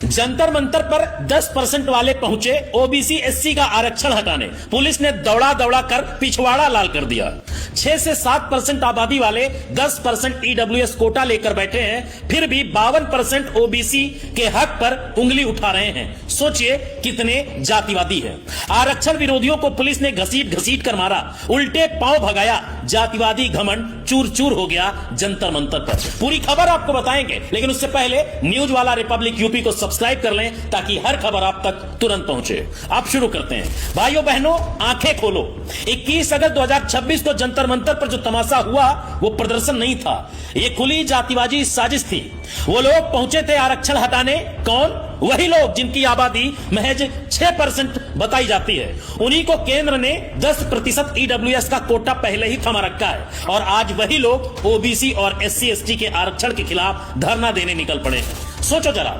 जंतर मंतर पर 10% वाले पहुंचे ओबीसी एससी का आरक्षण हटाने। पुलिस ने दौड़ा दौड़ा कर पिछवाड़ा लाल कर दिया। 6 से 7% आबादी वाले 10% ईडब्ल्यूएस कोटा लेकर बैठे हैं, फिर भी 52% ओबीसी के हक पर उंगली उठा रहे हैं। सोचिए कितने जातिवादी हैं। आरक्षण विरोधियों को पुलिस ने घसीट घसीट कर मारा, उल्टे पांव भगाया। जातिवादी घमंड चूर चूर हो गया जंतर मंतर पर। पूरी खबर आपको बताएंगे, लेकिन उससे पहले न्यूज वाला रिपब्लिक यूपी को सब्सक्राइब कर लें ताकि हर खबर आप तक तुरंत पहुंचे। आप शुरू करते हैं। भाइयों बहनों, आंखें खोलो। 21 अगस्त 2026 को जंतर मंतर पर जो तमाशा हुआ वो प्रदर्शन नहीं था, ये खुली जातिवादी साजिश थी। वो लोग पहुंचे थे आरक्षण हटाने। कौन? वही लोग जिनकी आबादी महज 6% बताई जाती है। उन्हीं को केंद्र ने 10% ईडब्ल्यूएस का कोटा पहले ही थमा रखा है, और आज वही लोग ओबीसी और एससी एसटी के आरक्षण के खिलाफ धरना देने निकल पड़े हैं। सोचो जरा,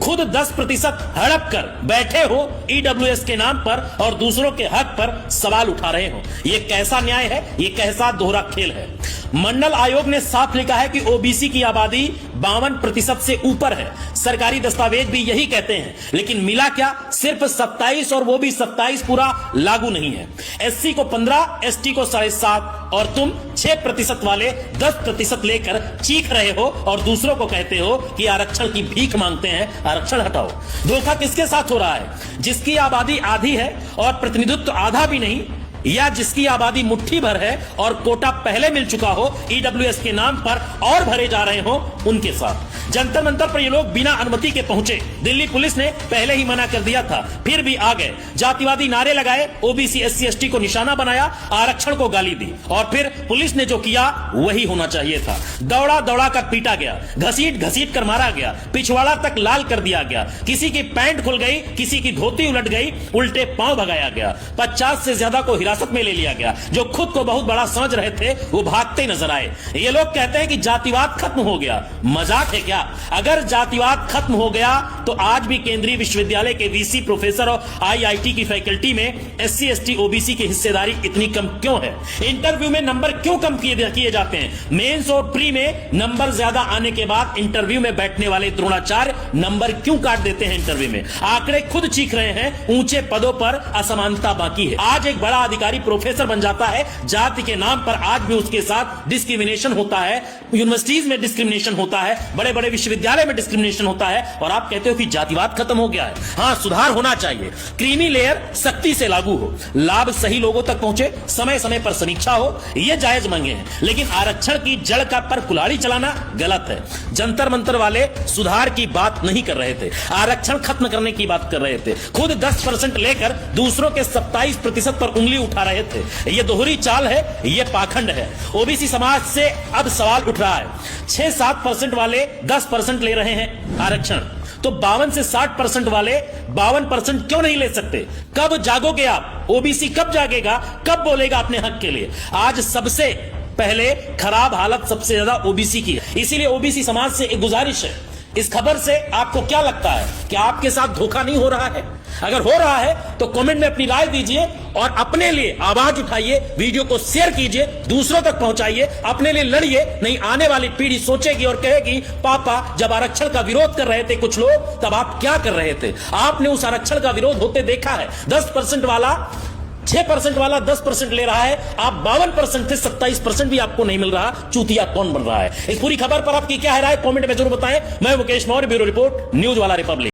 खुद 10% हड़प कर बैठे हो ईडब्ल्यूएस के नाम पर और दूसरों के हक पर सवाल उठा रहे हो। ये कैसा न्याय है? ये कैसा दोहरा खेल है? मंडल आयोग ने साफ लिखा है कि ओबीसी की आबादी 52% से ऊपर है। सरकारी दस्तावेज भी यही कहते हैं, लेकिन मिला क्या? सिर्फ 27, और वो भी 27 पूरा लागू नहीं है। एससी को 15, एसटी को 7.5, और तुम 6% वाले 10% लेकर चीख रहे हो और दूसरों को कहते हो कि आरक्षण की भीख मांगते हैं, आरक्षण हटाओ। धोखा किसके साथ हो रहा है? जिसकी आबादी आधी है और प्रतिनिधित्व आधा भी नहीं, या जिसकी आबादी मुट्ठी भर है और कोटा पहले मिल चुका हो ईडब्ल्यूएस के नाम पर और भरे जा रहे हो, उनके साथ। जंतर मंतर पर ये लोग बिना अनुमति के पहुंचे। दिल्ली पुलिस ने पहले ही मना कर दिया था, फिर भी आ गए। जातिवादी नारे लगाए, ओबीसी एससी एसटी को निशाना बनाया, आरक्षण को गाली दी, और फिर पुलिस ने जो किया वही होना चाहिए था। दौड़ा दौड़ा कर पीटा गया, घसीट घसीट कर मारा गया, पिछवाड़ा तक लाल कर दिया गया। किसी की पैंट खुल गई, किसी की धोती उलट गई, उल्टे पांव भगाया गया। 50 से ज्यादा को हिरासत में ले लिया गया। जो खुद को बहुत बड़ा समझ रहे थे वो भागते नजर आए। ये लोग कहते हैं कि जातिवाद खत्म हो गया। मजाक है क्या? अगर जातिवाद खत्म हो गया तो आज भी केंद्रीय विश्वविद्यालय के वीसी प्रोफेसर और आईआईटी की फैकल्टी में एससी एसटी ओबीसी की हिस्सेदारी इतनी कम क्यों है? इंटरव्यू में नंबर क्यों कम किए जाते हैं? मेंस और प्री में नंबर ज्यादा आने के बाद इंटरव्यू में बैठने वाले द्रोणाचार्य नंबर क्यों काट देते हैं इंटरव्यू में? आंकड़े खुद चीख रहे हैं, ऊंचे पदों पर असमानता बाकी है। आज एक बड़ा अधिकारी प्रोफेसर बन जाता है, जाति के नाम पर आज भी उसके साथ डिस्क्रिमिनेशन होता है। यूनिवर्सिटीज में डिस्क्रिमिनेशन होता है, बड़े बड़े विश्वविद्यालय में डिस्क्रिमिनेशन होता है, और आप कहते हो कि जातिवाद खत्म हो गया है। हाँ, सुधार होना चाहिए। क्रीमी लेयर सख्ती से लागू हो, लाभ सही लोगों तक पहुंचे, समय समय पर समीक्षा हो, ये जायज मांगे हैं। लेकिन आरक्षण की जड़ का पर कुल्हाड़ी चलाना गलत है। जंतर मंतर वाले सुधार की बात नहीं कर रहे थे, आरक्षण खत्म करने की बात कर रहे थे। खुद 10% लेकर दूसरों के 27% पर उंगली उठा रहे थे। ये दोहरी चाल है, ये पाखंड है। ओबीसी समाज से अब सवाल उठ रहा है। 6-7% वाले 10% ले रहे हैं आरक्षण, तो 52 से 60% वाले 52% क्यों नहीं ले सकते? कब जागोगे आप? ओबीसी कब जागेगा? कब बोलेगा अपने हक के लिए? आज सबसे पहले खराब हालत सबसे ज्यादा ओबीसी की है। इसीलिए ओबीसी समाज से एक गुजारिश है, इस खबर से आपको क्या लगता है कि आपके साथ धोखा नहीं हो रहा है? अगर हो रहा है तो कमेंट में अपनी राय दीजिए और अपने लिए आवाज उठाइए, वीडियो को शेयर कीजिए, दूसरों तक पहुंचाइए, अपने लिए लड़िए। नहीं आने वाली पीढ़ी सोचेगी और कहेगी, पापा जब आरक्षण का विरोध कर रहे थे कुछ लोग, तब आप क्या कर रहे थे? आपने उस आरक्षण का विरोध होते देखा है। 10% वाला 6% वाला 10% ले रहा है, आप 52% थे, 27% भी आपको नहीं मिल रहा। चूतिया कौन बन रहा है? इस पूरी खबर पर आपकी क्या है राय? कमेंट में जरूर बताएं। मैं Mukesh Maurya, bureau report, news वाला रिपब्लिक।